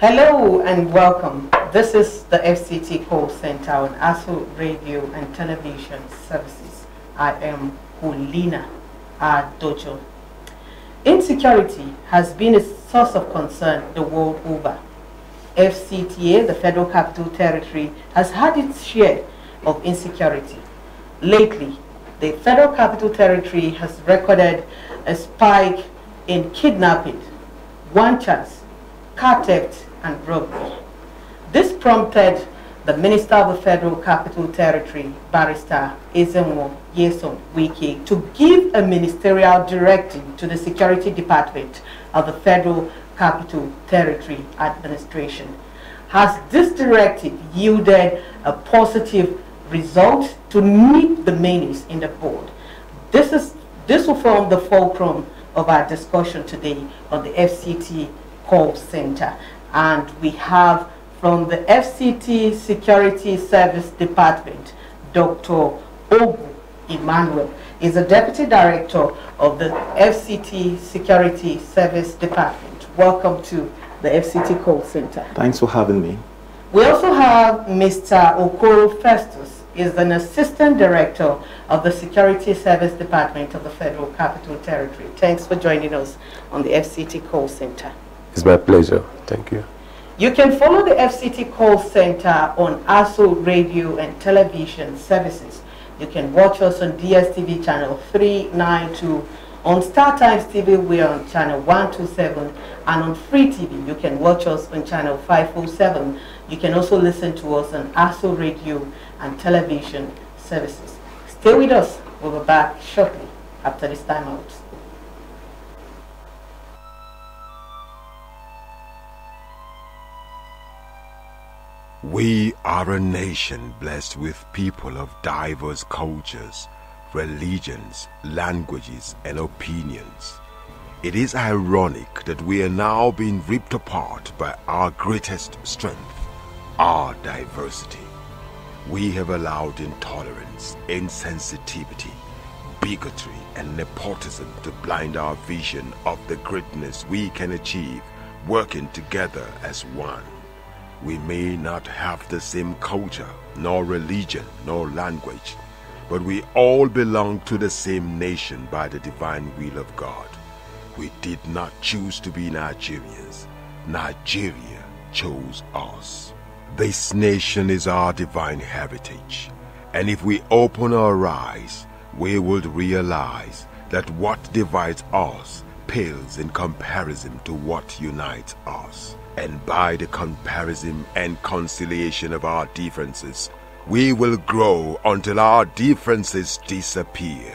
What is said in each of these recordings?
Hello and welcome. This is the FCT call center on ASO Radio and Television Services. I am Hulina Adojo. Insecurity has been a source of concern the world over. FCTA, the Federal Capital Territory, has had its share of insecurity. Lately, the Federal Capital Territory has recorded a spike in kidnapping, one chance, car theft, and robbery. This prompted the Minister of the Federal Capital Territory, Barrister Ezenwo Nyesom Wike, to give a ministerial directive to the Security Department of the Federal Capital Territory Administration. Has this directive yielded a positive result to meet the menace in the board? This will form the fulcrum of our discussion today on the FCT call center. And we have from the FCT Security Service Department, Dr. Ogu Emmanuel is the Deputy Director of the FCT Security Service Department. Welcome to the FCT call center. Thanks for having me. We also have Mr. Okoro Festus, is an Assistant Director of the Security Service Department of the Federal Capital Territory. Thanks for joining us on the FCT call center. It's my pleasure. Thank you. You can follow the FCT call center on ASO Radio and Television Services. You can watch us on DSTV channel 392. On Star Times TV, we are on channel 127. And on Free TV, you can watch us on channel 507. You can also listen to us on ASO Radio and Television Services. Stay with us. We'll be back shortly after this time out. We are a nation blessed with people of diverse cultures, religions, languages, and opinions. It is ironic that we are now being ripped apart by our greatest strength, our diversity. We have allowed intolerance, insensitivity, bigotry, and nepotism to blind our vision of the greatness we can achieve working together as one. We may not have the same culture, nor religion, nor language, but we all belong to the same nation by the divine will of God. We did not choose to be Nigerians. Nigeria chose us. This nation is our divine heritage, and if we open our eyes, we will realize that what divides us pales in comparison to what unites us. And by the comparison and conciliation of our differences, we will grow until our differences disappear.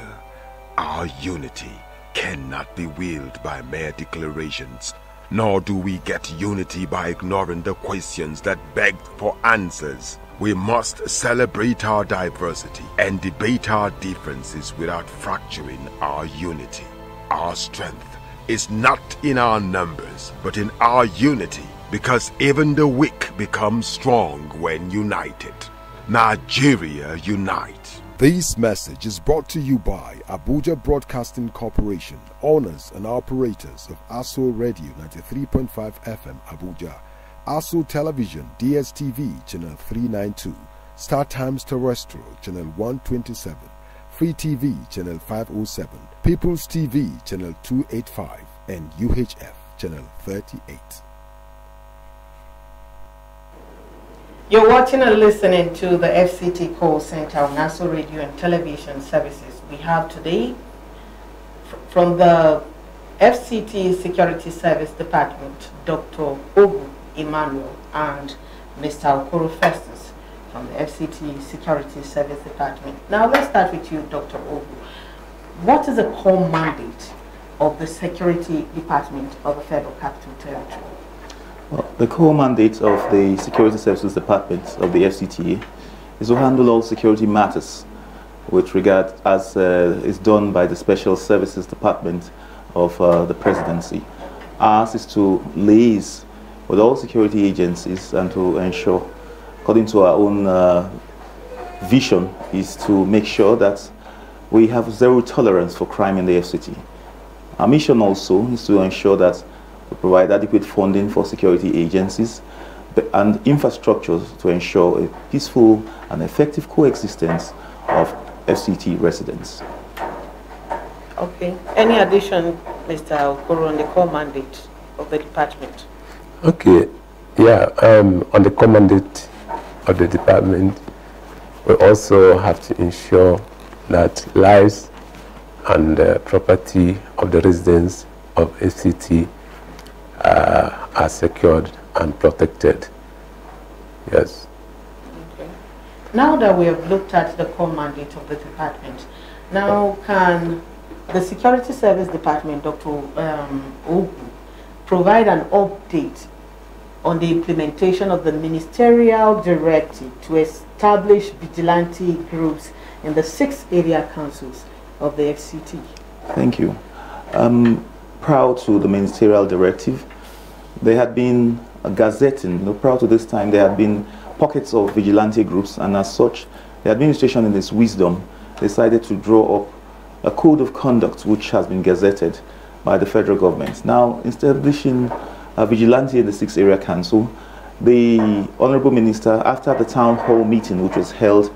Our unity cannot be willed by mere declarations, nor do we get unity by ignoring the questions that beg for answers. We must celebrate our diversity and debate our differences without fracturing our unity. Our strength is not in our numbers, but in our unity, because even the weak become strong when united. Nigeria unite. This message is brought to you by Abuja Broadcasting Corporation, owners and operators of ASO Radio 93.5 FM Abuja, ASO Television DSTV Channel 392, Star Times Terrestrial Channel 127, Free TV Channel 507, People's TV Channel 285, and UHF Channel 38. You're watching and listening to the FCT call center on ASO Radio and Television Services. We have today from the FCT Security Service Department, Dr. Ogu Emmanuel and Mr. Okoro Festus from the FCT Security Service Department. Now let's start with you, Dr. Ogu. What is the core mandate of the Security Department of the Federal Capital Territory? Well, the core mandate of the Security Services Department of the FCTA is to handle all security matters with regard as is done by the Special Services Department of the Presidency. Ours is to liaise with all security agencies and to ensure, according to our own vision, is to make sure that we have zero tolerance for crime in the FCT. Our mission also is to ensure that to provide adequate funding for security agencies and infrastructures to ensure a peaceful and effective coexistence of FCT residents. Okay. Any addition, Mr. Okoro, on the core mandate of the department? Okay. Yeah, on the core mandate of the department, we also have to ensure that lives and property of the residents of FCT are secured and protected. Yes. Okay. Now that we have looked at the core mandate of the department, now can the Security Service Department, Dr. Ogu, provide an update on the implementation of the ministerial directive to establish vigilante groups in the 6 area councils of the FCT? Thank you. Prior to the ministerial directive, there had been a gazetting. Prior to this time, there had been pockets of vigilante groups, and as such, the administration in its wisdom decided to draw up a code of conduct which has been gazetted by the federal government. Now, establishing a vigilante in the 6 area council, the Honorable Minister, after the town hall meeting which was held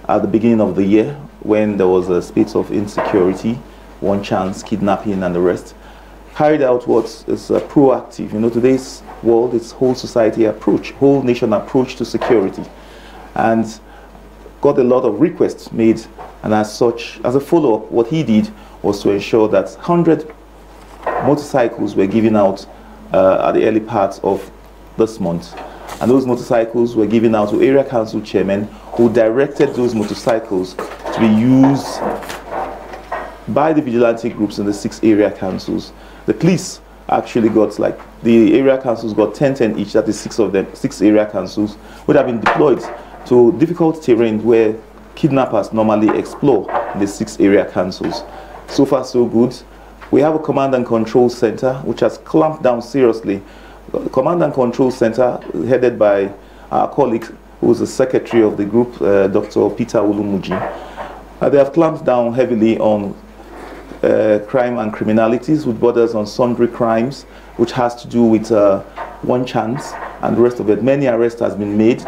at the beginning of the year, when there was a spate of insecurity, one chance, kidnapping and the rest, carried out what is a proactive, today's world, it's whole society approach, whole nation approach to security, and got a lot of requests made. And as such, as a follow-up, what he did was to ensure that 100 motorcycles were given out at the early part of this month. And those motorcycles were given out to area council chairmen who directed those motorcycles to be used by the vigilante groups in the 6 area councils. The police actually got, the area councils got 10 each, that is 6 of them, 6 area councils, would have been deployed to difficult terrain where kidnappers normally explore in the 6 area councils. So far, so good. We have a command and control center which has clamped down seriously. The command and control center, headed by our colleague who is the secretary of the group, Dr. Peter Ulumuji. They have clamped down heavily on crime and criminalities, with borders on sundry crimes, which has to do with one chance and the rest of it. Many arrests has been made.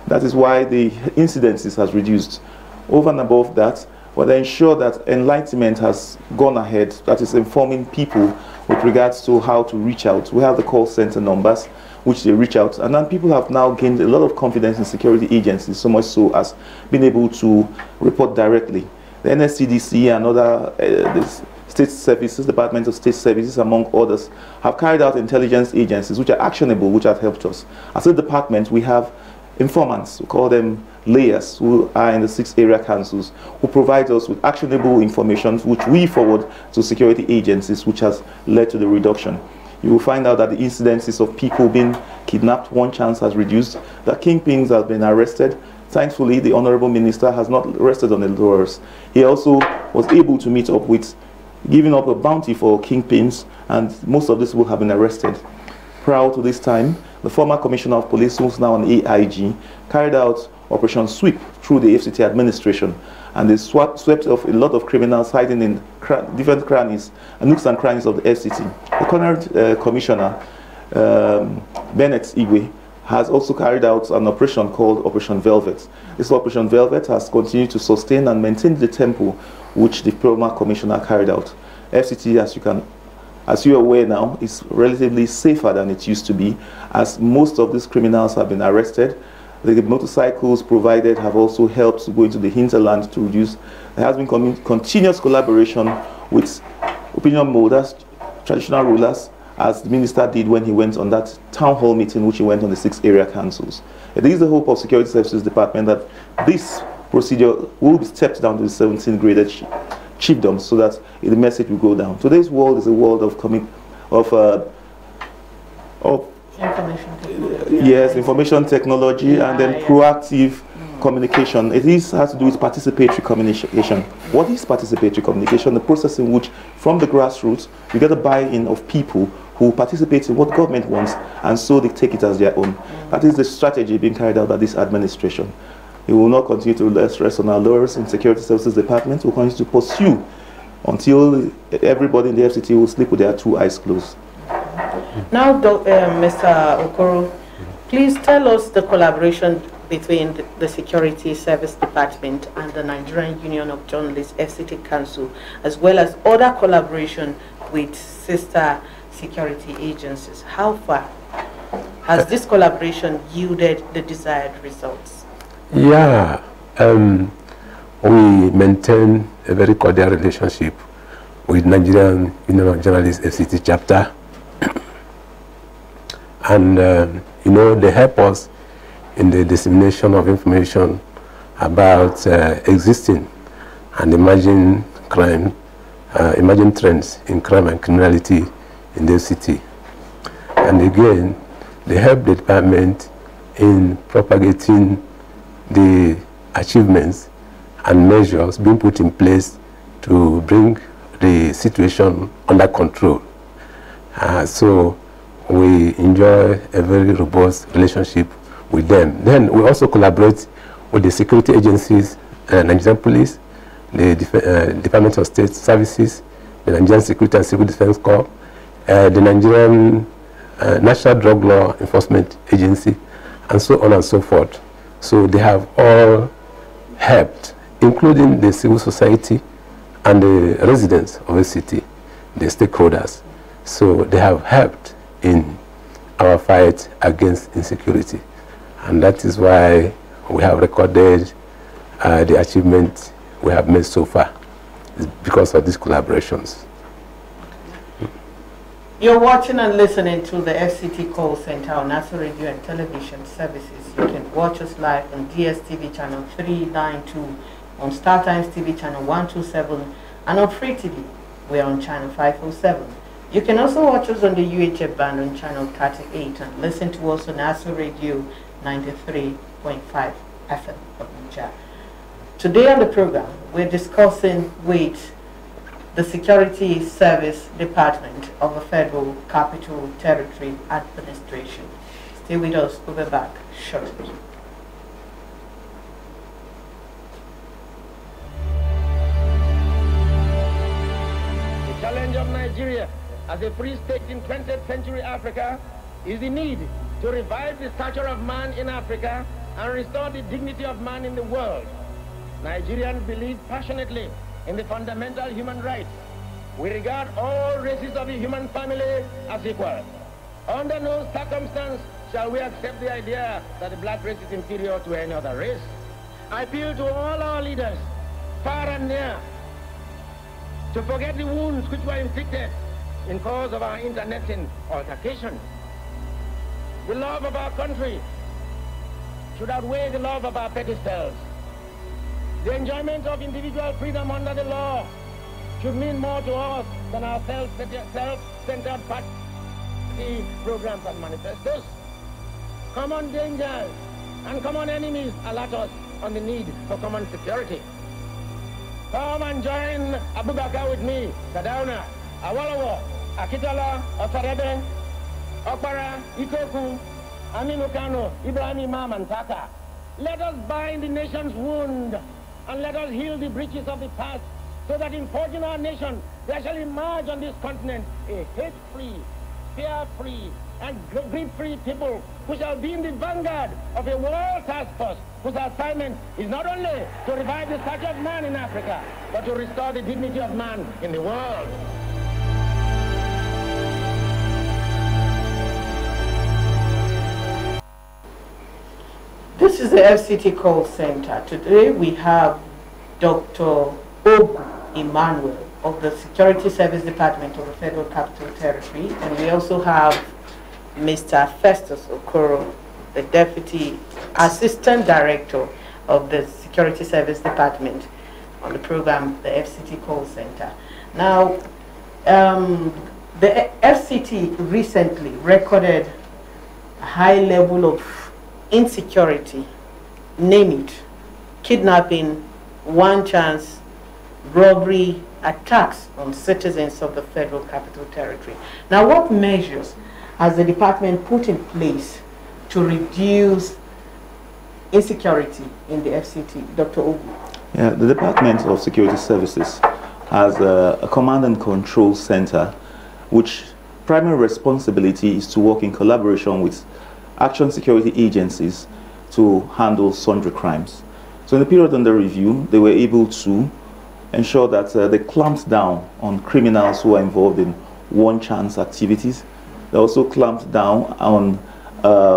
That is why the incidences has reduced. Over and above that, they ensure that enlightenment has gone ahead, that is informing people with regards to how to reach out. We have the call center numbers, which they reach out, and then people have now gained a lot of confidence in security agencies, so much so as being able to report directly. The NSCDC and other state services, Department of State Services, among others, have carried out intelligence agencies which are actionable, which have helped us. As a department, we have informants, we call them layers, who are in the 6 area councils, who provide us with actionable information which we forward to security agencies, which has led to the reduction. You will find out that the incidences of people being kidnapped, one chance, has reduced, that kingpins have been arrested. Thankfully, the Honorable Minister has not rested on the laurels. He also was able to meet up with giving up a bounty for kingpins, and most of these people have been arrested. Prior to this time, the former Commissioner of Police, who's now an AIG, carried out Operation Sweep through the FCT administration, and they swept off a lot of criminals hiding in different crannies, nooks and crannies of the FCT. The current Commissioner, Bennett Igwe, has also carried out an operation called Operation Velvet. This Operation Velvet has continued to sustain and maintain the tempo which the former Commissioner carried out. FCT, as you are aware now, is relatively safer than it used to be, as most of these criminals have been arrested. The motorcycles provided have also helped to go into the hinterland to reduce. There has been continuous collaboration with opinion holders, traditional rulers, as the minister did when he went on that town hall meeting which he went on the 6 area councils. It is the hope of Security Services Department that this procedure will be stepped down to the 17th graded chiefdoms, so that the message will go down. Today's world is a world of Information technology. Yes, information technology, and then proactive communication. It has to do with participatory communication. What is participatory communication? The process in which, from the grassroots, you get a buy-in of people who participate in what government wants, and so they take it as their own. That is the strategy being carried out by this administration. We will not continue to rest on our laurels in Security Services Department. We will continue to pursue until everybody in the FCT will sleep with their 2 eyes closed. Now, Mr. Okoro, please tell us the collaboration between the Security Service Department and the Nigerian Union of Journalists, FCT Council, as well as other collaboration with sister security agencies. How far has this collaboration yielded the desired results? Yeah, we maintain a very cordial relationship with Nigerian Union of Journalists, FCT chapter. And, you know, they help us in the dissemination of information about existing and emerging crime, emerging trends in crime and criminality in the city. And again, they help the department in propagating the achievements and measures being put in place to bring the situation under control. So we enjoy a very robust relationship with them. Then we also collaborate with the security agencies, Nigerian Police, the Department of State Services, the Nigerian Security and Civil Defense Corps, the Nigerian National Drug Law Enforcement Agency, and so on and so forth. So they have all helped, including the civil society and the residents of the city, the stakeholders. So they have helped in our fight against insecurity. And that is why we have recorded the achievement we have made so far. It's because of these collaborations. You're watching and listening to the FCT Call Center on National Radio and Television Services. You can watch us live on DSTV channel 392, on StarTimes TV channel 127, and on Free TV, we're on channel 507. You can also watch us on the UHF band on channel 38 and listen to us on National Radio 93.5 FM Abuja. Today on the program, we're discussing with the Security Service Department of the Federal Capital Territory Administration. Stay with us, we'll be back shortly. The challenge of Nigeria as a free state in 20th century Africa is the need to revive the stature of man in Africa and restore the dignity of man in the world. Nigerians believe passionately in the fundamental human rights. We regard all races of the human family as equal. Under no circumstance shall we accept the idea that the black race is inferior to any other race. I appeal to all our leaders, far and near, to forget the wounds which were inflicted in cause of our internecine altercation. The love of our country should outweigh the love of our pedestals. The enjoyment of individual freedom under the law should mean more to us than our self-centered party programs and manifestos. Common dangers and common enemies alert us on the need for common security. Come and join Abubakar with me, Sadauna, Awolowo, Akitola, Osarebe, Okpara, Ikoku, Aminu Kano, Ibrahim Imam, and Tata. Let us bind the nation's wound and let us heal the breaches of the past so that in forging our nation, there shall emerge on this continent a hate-free, fear-free, and greed-free people who shall be in the vanguard of a world task force whose assignment is not only to revive the stature of man in Africa, but to restore the dignity of man in the world. This is the FCT Call Center. Today we have Dr. Ogu Emmanuel of the Security Service Department of the Federal Capital Territory, and we also have Mr. Festus Okoro, the Deputy Assistant Director of the Security Service Department on the program, the FCT Call Center. Now, the FCT recently recorded a high level of insecurity, name it, kidnapping, one chance, robbery, attacks on citizens of the Federal Capital Territory. Now, what measures has the department put in place to reduce insecurity in the FCT? Dr. Ogu. Yeah, the Department of Security Services has a command and control center which primary responsibility is to work in collaboration with action security agencies to handle sundry crimes. So in the period under review, they were able to ensure that they clamped down on criminals who are involved in one-chance activities. They also clamped down on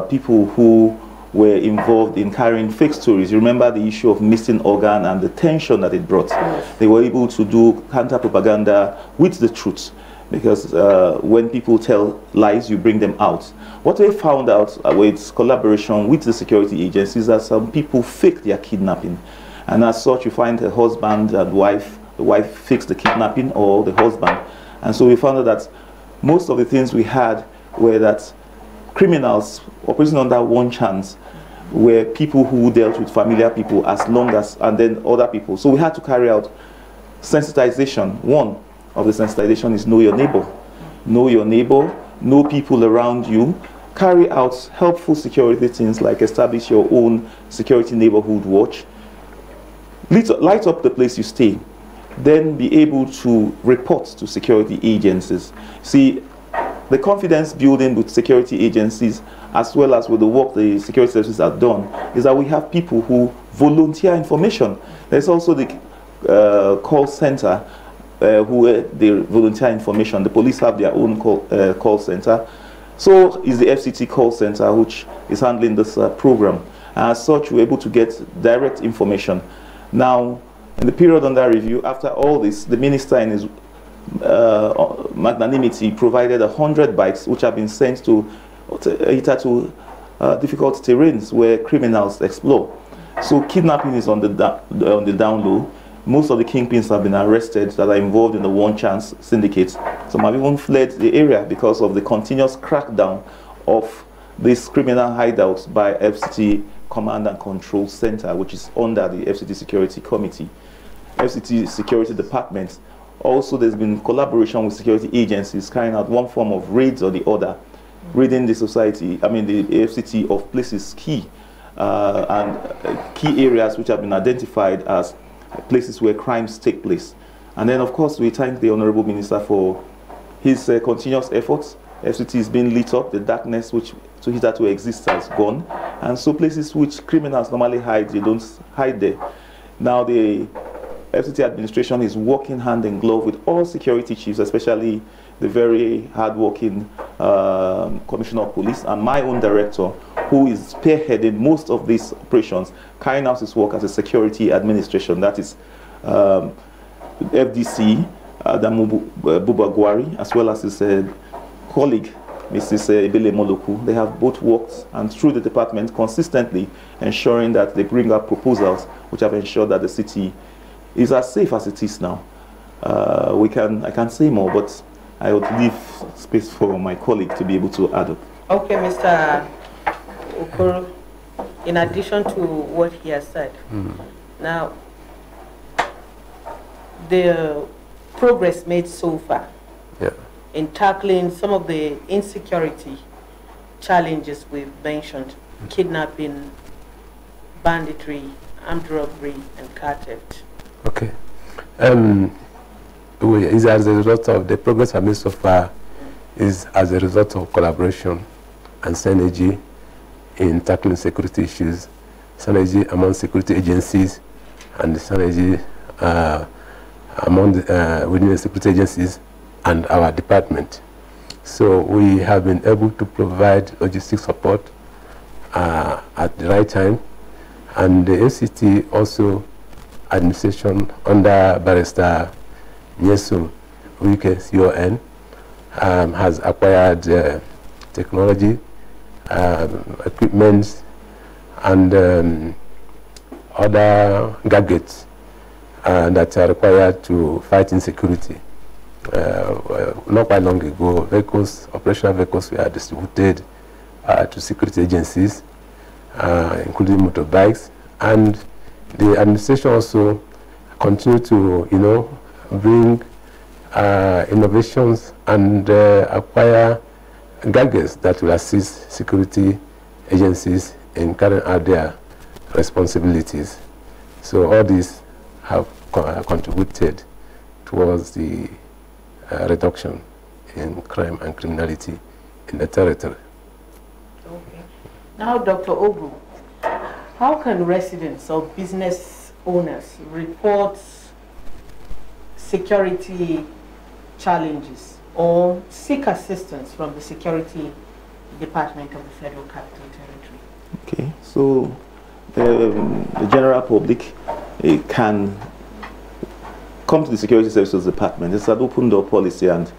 people who were involved in carrying fake stories. You remember the issue of missing organ and the tension that it brought. Yes. They were able to do counter-propaganda with the truth, because when people tell lies, you bring them out. What they found out with collaboration with the security agencies is that some people fake their kidnapping. And as such, you find a husband and wife, the wife fakes the kidnapping, or the husband. And so we found out that most of the things we had were that criminals operating under one chance were people who dealt with familiar people as long as, and then other people. So we had to carry out sensitization. One of the sensitization is know your neighbor. Know your neighbor, know people around you, carry out helpful security things like establish your own security neighborhood watch, light up the place you stay, then be able to report to security agencies. See, the confidence building with security agencies, as well as with the work the security services have done, is that we have people who volunteer information. There's also the call center who they volunteer information. The police have their own call center. So is the FCT call center, which is handling this program. As such, we're able to get direct information. Now, in the period under review, after all this, the minister in his magnanimity provided 100 bikes which have been sent to difficult terrains where criminals explore. So kidnapping is on the down low. Most of the kingpins have been arrested that are involved in the one-chance syndicates. Some have even fled the area because of the continuous crackdown of these criminal hideouts by FCT Command and Control Center, which is under the FCT Security Committee, FCT Security Department. Also, there's been collaboration with security agencies carrying out one form of raids or the other, raiding the society, the FCT of places key and key areas which have been identified as places where crimes take place. And then, of course, we thank the Honorable Minister for his continuous efforts. FCT is being lit up, the darkness which hitherto exists has gone. And so places which criminals normally hide, they don't hide there. Now the FCT administration is working hand in glove with all security chiefs, especially the very hard-working Commissioner of Police and my own director, who is spearheading most of these operations, carrying out his work as a security administration. That is FDC, Adamu Bubagwari, as well as his colleague, Mrs. Ebele Moloku. They have both worked and through the department consistently ensuring that they bring up proposals which have ensured that the city is as safe as it is now. I can say more, but I would leave space for my colleague to be able to add up. Okay, Mr. Okoro, in addition to what he has said, now, the progress made so far in tackling some of the insecurity challenges we've mentioned, kidnapping, banditry, armed robbery, and car theft. Okay. Is as a result of the progress I made so far, is as a result of collaboration and synergy in tackling security issues, synergy among security agencies, and synergy within the security agencies and our department. So we have been able to provide logistic support at the right time, and the FCT also administration under Barrister Nyesum Wike CON has acquired technology, equipment, and other gadgets that are required to fight insecurity. Not quite long ago, operational vehicles were distributed to security agencies, including motorbikes, and the administration also continue to, bring innovations and acquire gadgets that will assist security agencies in carrying out their responsibilities. So all these have contributed towards the reduction in crime and criminality in the territory. Okay. Now, Dr. Ogu, how can residents or business owners report security challenges or seek assistance from the Security Department of the Federal Capital Territory? Okay, so the general public can come to the Security Services Department. It's an open door policy, and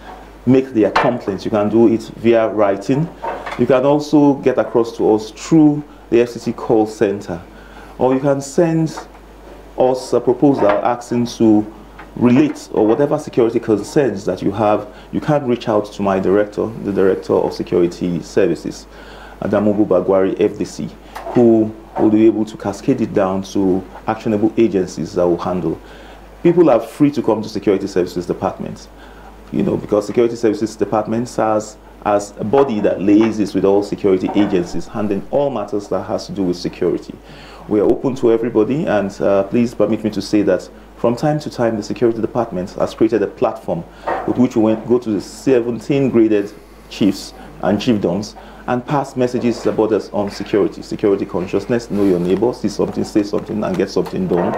make their complaints. You can do it via writing. You can also get across to us through the FCT call center, or you can send us a proposal asking to relate or whatever security concerns that you have. You can reach out to my director, the Director of Security Services, Adamogu Bagwari, FDC, who will be able to cascade it down to actionable agencies that will handle. People are free to come to Security Services Department, you know, because Security Services Department serves as a body that liaises with all security agencies, handling all matters that has to do with security. We are open to everybody, and please permit me to say that from time to time, the Security Department has created a platform with which we go to the 17 graded chiefs and chiefdoms and pass messages about us on security consciousness, know your neighbor, see something, say something, and get something done.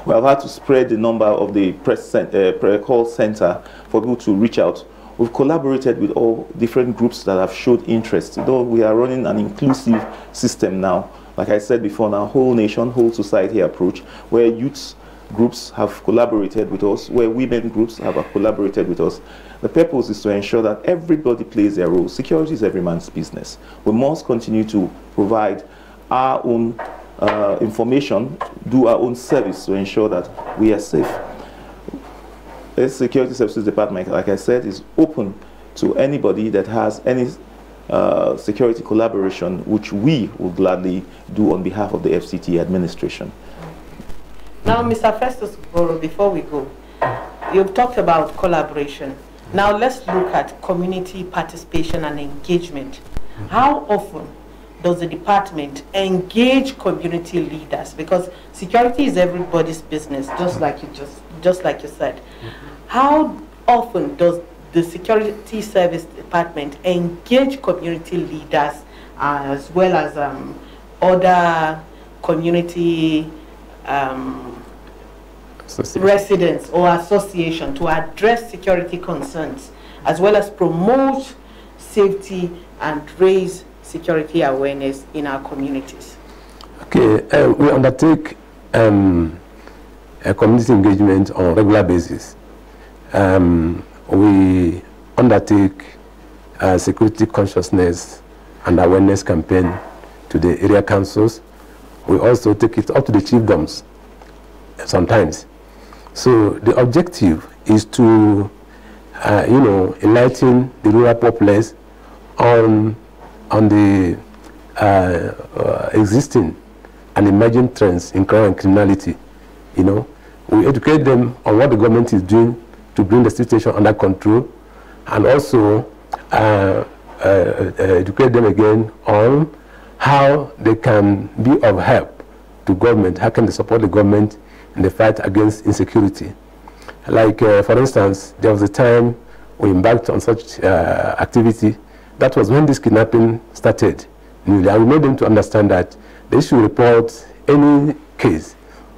We have had to spread the number of the prayer call center for people to reach out. We've collaborated with all different groups that have showed interest. Though we are running an inclusive system now, like I said before, now whole nation, whole society approach, where youth groups have collaborated with us, where women groups have collaborated with us. The purpose is to ensure that everybody plays their role. Security is every man's business. We must continue to provide our own information, do our own service to ensure that we are safe. The Security Services Department, like I said, is open to anybody that has any security collaboration, which we will gladly do on behalf of the FCT administration. Now, Mr. Festus Boro, before we go, you've talked about collaboration. Now, let's look at community participation and engagement. How often does the department engage community leaders? Because security is everybody's business, just like you said. How often does the Security Service Department engage community leaders as well as other community residents or association to address security concerns, as well as promote safety and raise security awareness in our communities? Okay, we undertake a community engagement on a regular basis. We undertake a security consciousness and awareness campaign to the area councils. We also take it up to the chiefdoms sometimes. So the objective is to, enlighten the rural populace on the existing and emerging trends in crime and criminality. You know, we educate them on what the government is doing to bring the situation under control, and also educate them again on how they can be of help to government, how can they support the government in the fight against insecurity. Like, for instance, there was a time we embarked on such activity. That was when this kidnapping started. And we made them to understand that they should report any case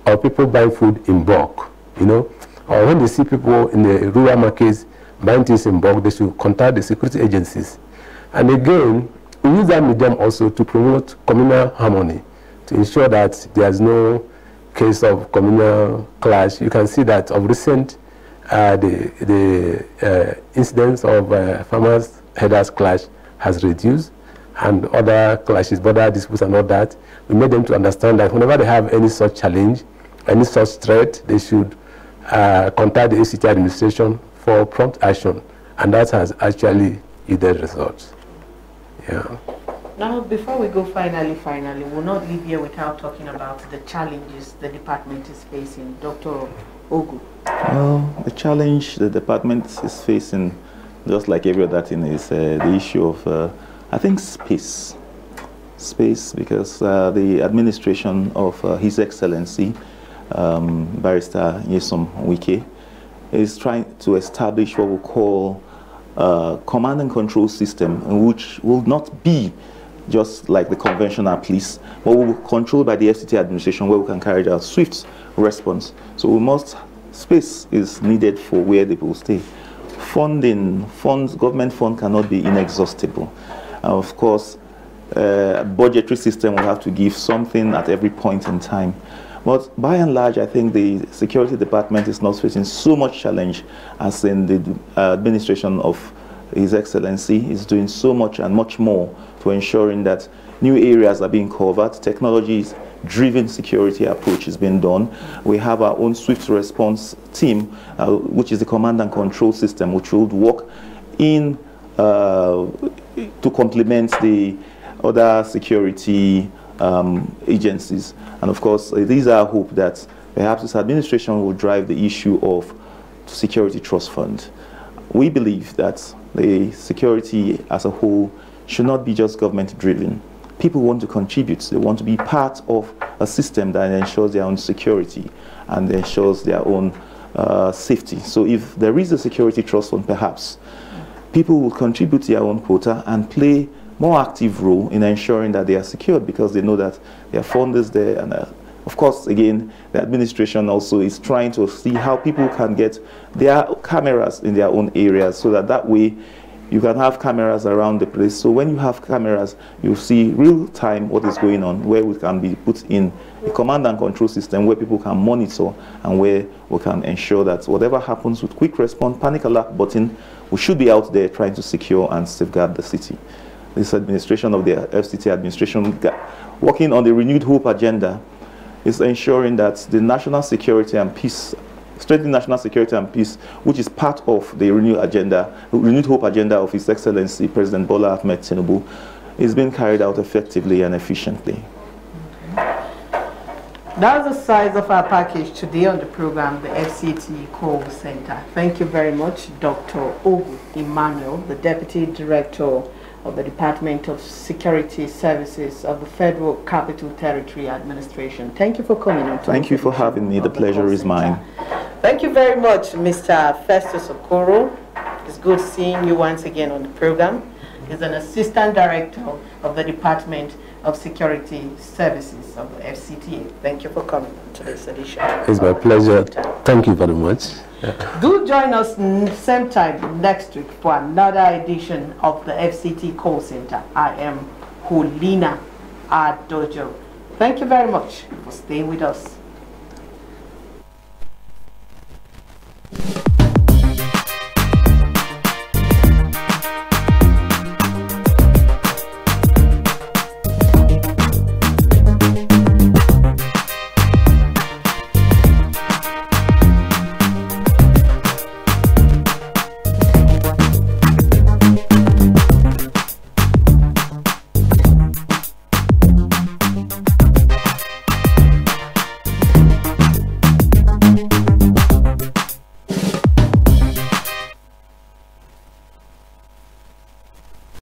of people buying food in bulk, you know, or when they see people in the rural markets buying things in bulk, they should contact the security agencies. And again, we use that medium also to promote communal harmony, to ensure that there's no case of communal clash. You can see that of recent, the incidence of farmers' herders clash has reduced, and other clashes, border disputes and all that. We made them to understand that whenever they have any such challenge, any such threat, they should contact the FCT administration for prompt action, and that has actually yielded results. Yeah. Now, before we go finally, we'll not leave here without talking about the challenges the department is facing. Dr. Ogu. Well, the challenge the department is facing, just like every other thing, is the issue of, I think, space. Space, because the administration of His Excellency, Barrister Nyesom Wike, is trying to establish what we call command and control system, which will not be just like the conventional police, but will be controlled by the FCT administration, where we can carry out swift response. So space is needed for where they will stay. Government fund cannot be inexhaustible. Of course, budgetary system will have to give something at every point in time. But by and large, I think the Security Department is not facing so much challenge as in the administration of His Excellency is doing so much and much more to ensuring that new areas are being covered, technology-driven security approach is being done. We have our own swift response team, which is the command and control system, which will work in to complement the other security agencies. And of course, these are hope that perhaps this administration will drive the issue of security trust fund. We believe that the security as a whole should not be just government driven. People want to contribute. They want to be part of a system that ensures their own security and ensures their own safety. So if there is a security trust fund, perhaps people will contribute their own quota and play more active role in ensuring that they are secured, because they know that their fund is there. And of course, again, the administration also is trying to see how people can get their cameras in their own areas, so that way you can have cameras around the place. So when you have cameras, you see real time what is going on, where we can be put in a command and control system where people can monitor and where we can ensure that whatever happens with quick response, panic alert button, we should be out there trying to secure and safeguard the city. This administration of the FCT administration, working on the renewed hope agenda, is ensuring that the national security and peace, strengthening national security and peace, which is part of the renewed hope agenda of His Excellency President Bola Ahmed Tinubu, is being carried out effectively and efficiently. That's the size of our package today on the program, the FCT Call Center. Thank you very much, Dr. Ogu Emmanuel, the Deputy Director of the Department of Security Services of the Federal Capital Territory Administration. Thank you for coming on. Thank you for having me. The pleasure is mine. Thank you very much, Mr. Festus Okoro. It's good seeing you once again on the program. He's an Assistant Director of the Department of Security Services of the FCTA. Thank you for coming to this edition. It's my pleasure. Thank you very much. Do join us same time next week for another edition of the FCT Call Center. I am Hulina Adojo. Thank you very much for staying with us.